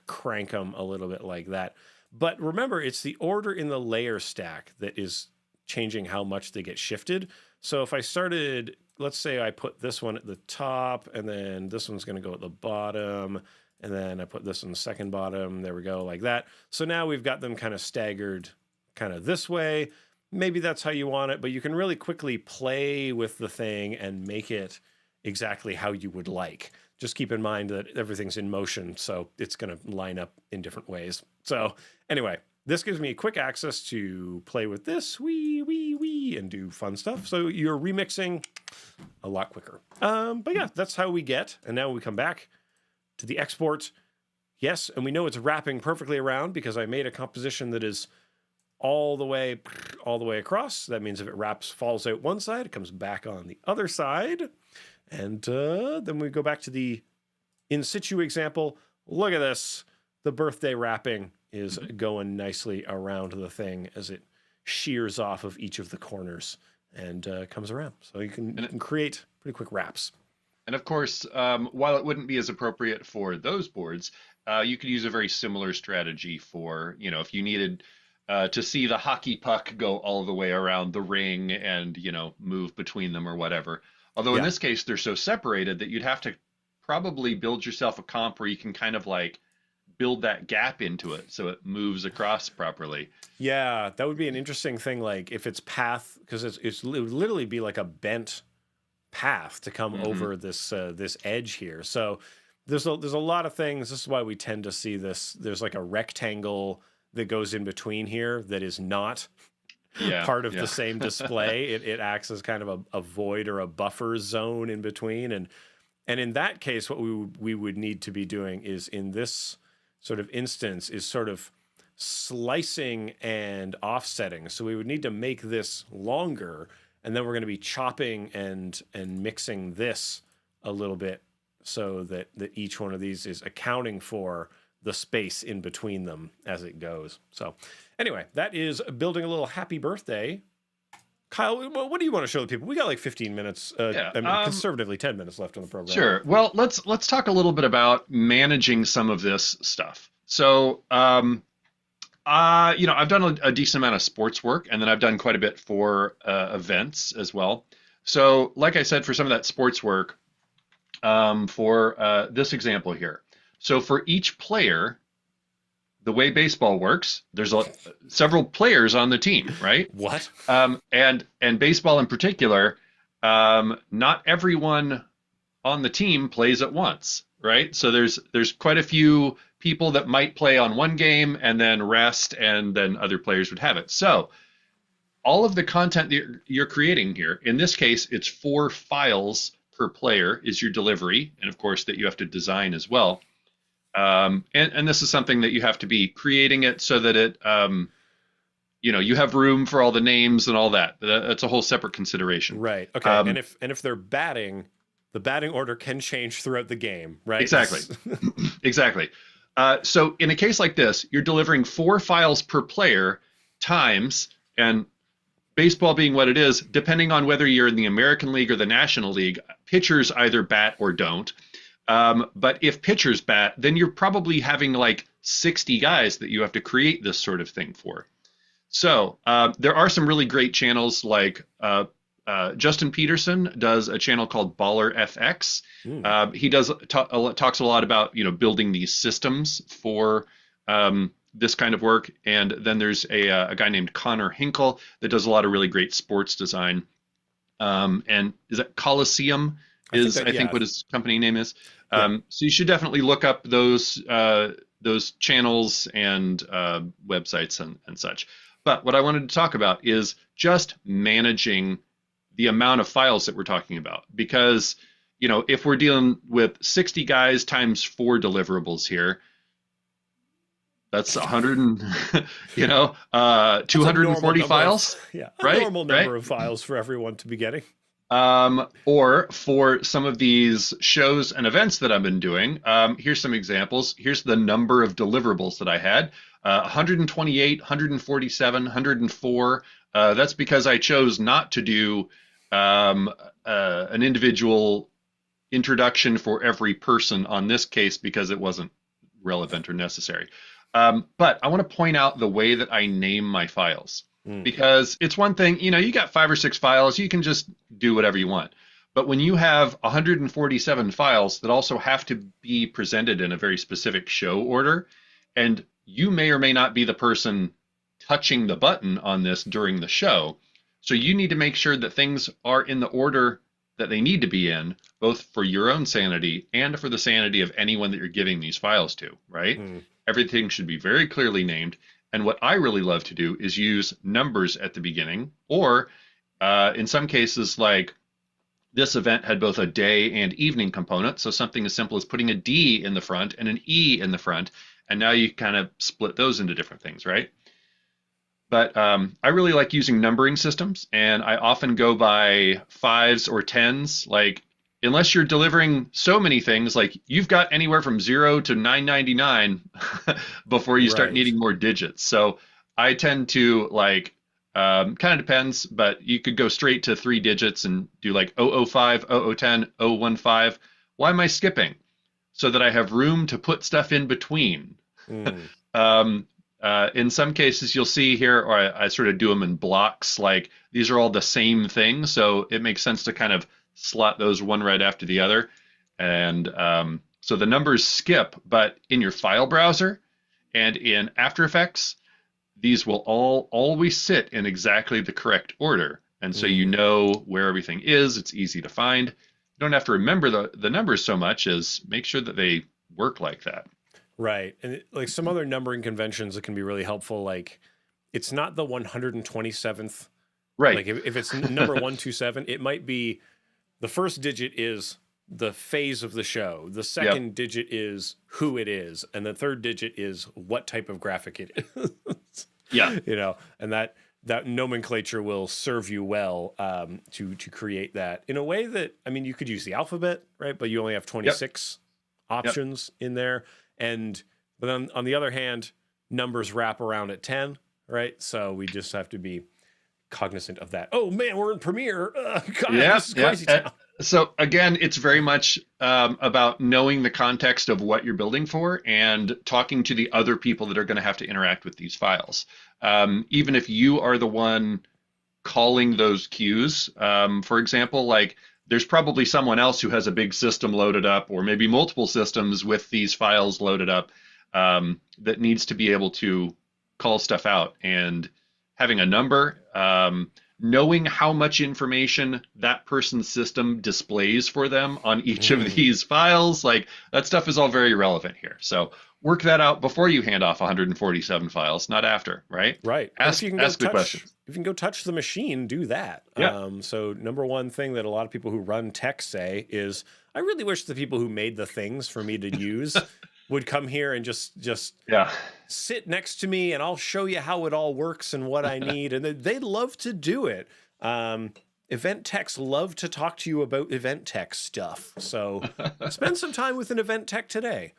S1: crank them a little bit like that. But remember, it's the order in the layer stack that is changing how much they get shifted. So if I started, let's say I put this one at the top, and then this one's going to go at the bottom, and then I put this on the second bottom. There we go, like that. So now we've got them kind of staggered kind of this way. Maybe that's how you want it, but you can really quickly play with the thing and make it exactly how you would like. Just keep in mind that everything's in motion, so it's going to line up in different ways. So anyway, this gives me quick access to play with this, and do fun stuff. So you're remixing a lot quicker. But yeah, that's how we get. And now we come back to the export. Yes, and we know it's wrapping perfectly around because I made a composition that is all the way across. That means if it falls out one side, it comes back on the other side. And then we go back to the in situ example. Look at this. The birthday wrapping is going nicely around the thing as it shears off of each of the corners and comes around. So you can create pretty quick wraps.
S2: And of course, while it wouldn't be as appropriate for those boards, you could use a very similar strategy for, if you needed to see the hockey puck go all the way around the ring and, move between them or whatever. Although in
S1: Yeah.
S2: this case, they're so separated that you'd have to probably build yourself a comp where you can kind of like build that gap into it so it moves across properly.
S1: Yeah, that would be an interesting thing. Like if it's path, because it would literally be like a bent path to come over this this edge here. So there's a lot of things. This is why we tend to see this. There's like a rectangle that goes in between here that is not part of the same display. It acts as kind of a void or a buffer zone in between, and And in that case, what we would need to be doing is, in this sort of instance, is sort of slicing and offsetting. So we would need to make this longer, and then we're going to be chopping and mixing this a little bit so that each one of these is accounting for the space in between them as it goes. So anyway, that is building a little happy birthday. Kyle, what do you want to show the people? We got like 15 minutes,
S2: Yeah.
S1: I mean, conservatively 10 minutes left on the program.
S2: Sure. Well, let's talk a little bit about managing some of this stuff. So, I've done a decent amount of sports work, and then I've done quite a bit for events as well. So, like I said, for some of that sports work, for this example here. So for each player, the way baseball works, there's several players on the team, right?
S1: What?
S2: And baseball in particular, not everyone on the team plays at once, right? So there's quite a few people that might play on one game and then rest, and then other players would have it. So all of the content that you're creating here, in this case, it's 4 files per player is your delivery, and of course that you have to design as well. And this is something that you have to be creating it so that it, you have room for all the names and all that. That's a whole separate consideration.
S1: Right. Okay. And if they're batting, the batting order can change throughout the game, right?
S2: Exactly. Exactly. So in a case like this, you're delivering 4 files per player times, and baseball being what it is, depending on whether you're in the American League or the National League, pitchers either bat or don't. But if pitchers bat, then you're probably having like 60 guys that you have to create this sort of thing for. So there are some really great channels, like Justin Peterson does a channel called Baller FX. He talks a lot about building these systems for this kind of work. And then there's a guy named Connor Hinkle that does a lot of really great sports design. And is that Coliseum? I think what his company name is. So you should definitely look up those channels and websites and such. But what I wanted to talk about is just managing the amount of files that we're talking about, because if we're dealing with 60 guys times 4 deliverables here, that's 100 and 240 files.
S1: Yeah, a
S2: right?
S1: normal number of files for everyone to be getting.
S2: Or for some of these shows and events that I've been doing, here's some examples. Here's the number of deliverables that I had: 128, 147, 104. That's because I chose not to do an individual introduction for every person on this case because it wasn't relevant or necessary. But I want to point out the way that I name my files. Because it's one thing, you got 5 or 6 files, you can just do whatever you want. But when you have 147 files that also have to be presented in a very specific show order, and you may or may not be the person touching the button on this during the show, so you need to make sure that things are in the order that they need to be in, both for your own sanity and for the sanity of anyone that you're giving these files to, right? Everything should be very clearly named. And what I really love to do is use numbers at the beginning, or in some cases, like this event had both a day and evening component. So something as simple as putting a D in the front and an E in the front. And now you kind of split those into different things, right? But I really like using numbering systems, and I often go by 5s or 10s. Like, unless you're delivering so many things, like you've got anywhere from 0 to 999 before you start needing more digits. So I tend to kind of depends, but you could go straight to 3 digits and do like 005, 0010, 015. Why am I skipping? So that I have room to put stuff in between. In some cases, you'll see here, or I sort of do them in blocks, like these are all the same thing. So it makes sense to kind of slot those one right after the other. And so the numbers skip, but in your file browser and in After Effects, these will all always sit in exactly the correct order. And so you know where everything is. It's easy to find. You don't have to remember the numbers so much as make sure that they work like that.
S1: Right. And like some other numbering conventions that can be really helpful, like it's not the 127th.
S2: Right.
S1: Like if it's number 127, it might be the first digit is the phase of the show. The
S2: Yep.
S1: second digit is who it is, and the third digit is what type of graphic it is.
S2: Yeah.
S1: And that nomenclature will serve you well to create that in a way that, I mean, you could use the alphabet, right? But you only have
S2: Yep.
S1: 26
S2: Yep.
S1: options in there. But then on the other hand, numbers wrap around at 10, right? So we just have to be cognizant of that. Oh man, we're in Premiere. God,
S2: Yeah.
S1: this is
S2: Yeah.
S1: crazy town.
S2: So again, it's very much about knowing the context of what you're building for and talking to the other people that are going to have to interact with these files. Even if you are the one calling those queues, for example, like there's probably someone else who has a big system loaded up, or maybe multiple systems with these files loaded up, that needs to be able to call stuff out. And having a number, knowing how much information that person's system displays for them on each of these files, like that stuff is all very relevant here. So work that out before you hand off 147 files, not after, right?
S1: Right.
S2: Ask the questions.
S1: If you can go touch the machine, do that.
S2: Yeah.
S1: So number one thing that a lot of people who run tech say is, I really wish the people who made the things for me to use would come here and just
S2: Yeah.
S1: sit next to me and I'll show you how it all works and what I need. And they love to do it. Event techs love to talk to you about event tech stuff. So spend some time with an event tech today.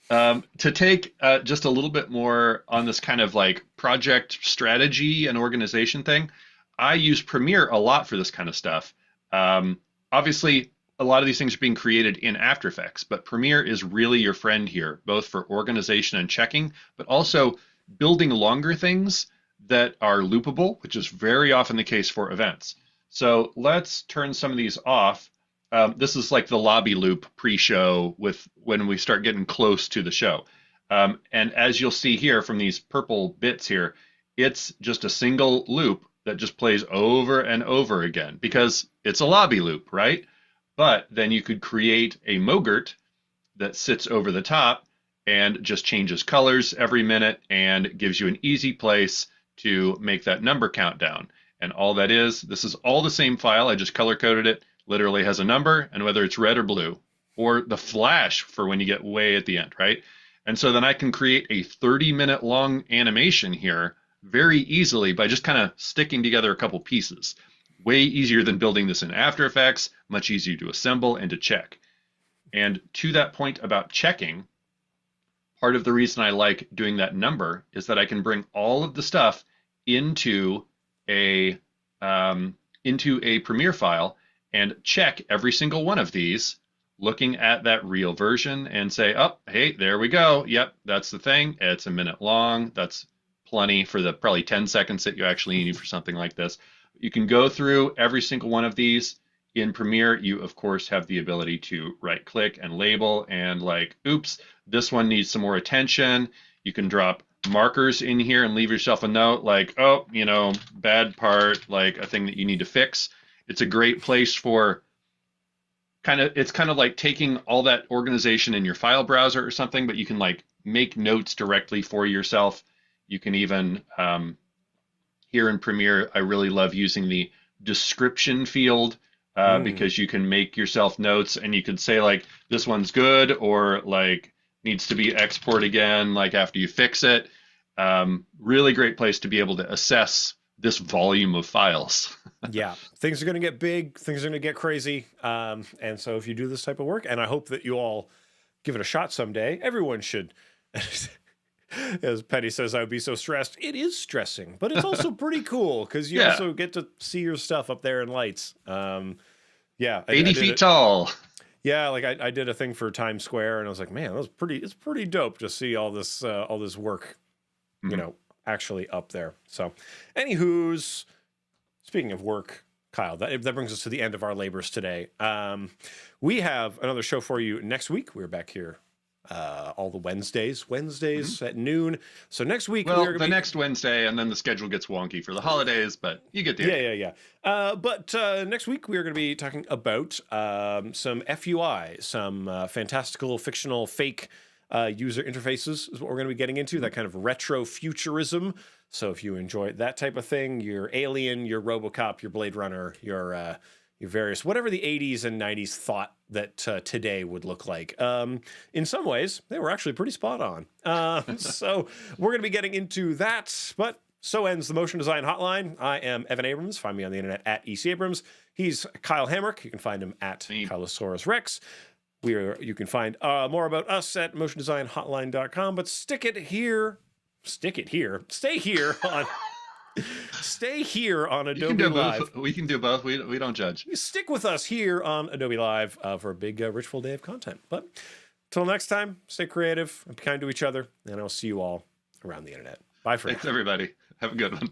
S2: To take just a little bit more on this kind of like project strategy and organization thing, I use Premiere a lot for this kind of stuff. Obviously, a lot of these things are being created in After Effects, but Premiere is really your friend here, both for organization and checking, but also building longer things that are loopable, which is very often the case for events. So let's turn some of these off. This is like the lobby loop pre-show with when we start getting close to the show. And as you'll see here from these purple bits here, it's just a single loop that just plays over and over again because it's a lobby loop, right? But then you could create a mogrt that sits over the top and just changes colors every minute and gives you an easy place to make that number countdown. And all that is, this is all the same file. I just color coded it. Literally has a number and whether it's red or blue, or the flash for when you get way at the end, right? And so then I can create a 30-minute long animation here very easily by just kind of sticking together a couple pieces. Way easier than building this in After Effects, much easier to assemble and to check. And to that point about checking, part of the reason I like doing that number is that I can bring all of the stuff into a Premiere file and check every single one of these, looking at that real version and say, oh, hey, there we go. Yep, that's the thing. It's a minute long. That's plenty for the probably 10 seconds that you actually need for something like this. You can go through every single one of these. In Premiere, you, of course, have the ability to right-click and label and like, oops, this one needs some more attention. You can drop markers in here and leave yourself a note like, oh, bad part, like a thing that you need to fix. It's a great place for it's kind of like taking all that organization in your file browser or something, but you can like make notes directly for yourself. You can even, here in Premiere, I really love using the description field because you can make yourself notes and you could say like, this one's good or like needs to be export again, like after you fix it. Really great place to be able to assess this volume of files.
S1: Yeah, things are going to get big, things are going to get crazy. And so if you do this type of work, and I hope that you all give it a shot someday, everyone should. As Penny says, I would be so stressed. It is stressing, but it's also pretty cool because you also get to see your stuff up there in lights. Yeah.
S2: 80 feet tall.
S1: Yeah, like I did a thing for Times Square and I was like, man, it's pretty dope to see all this work, actually up there. So anywho's, speaking of work, Kyle, that brings us to the end of our labors today. We have another show for you next week. We're back here all the Wednesdays at noon. So next week,
S2: next Wednesday, and then the schedule gets wonky for the holidays, but you get the
S1: idea. But next week we are going to be talking about some FUI, some fantastical, fictional, fake user interfaces is what we're going to be getting into. That kind of retro futurism. So if you enjoy that type of thing, your Alien, your RoboCop, your Blade Runner, your your various, whatever the 80s and 90s thought that today would look like. In some ways, they were actually pretty spot on. So we're going to be getting into that, but so ends the Motion Design Hotline. I am Evan Abrams. Find me on the internet at EC Abrams. He's Kyle Hamrick. You can find him at Kylosaurus Rex. You can find more about us at motiondesignhotline.com, but stay here on stay here on Adobe Live.
S2: We can do both. We don't judge.
S1: Stick with us here on Adobe Live for a big, rich, full day of content. But till next time, stay creative and be kind to each other, and I'll see you all around the internet. Bye for now.
S2: Thanks, everybody. Have a good one.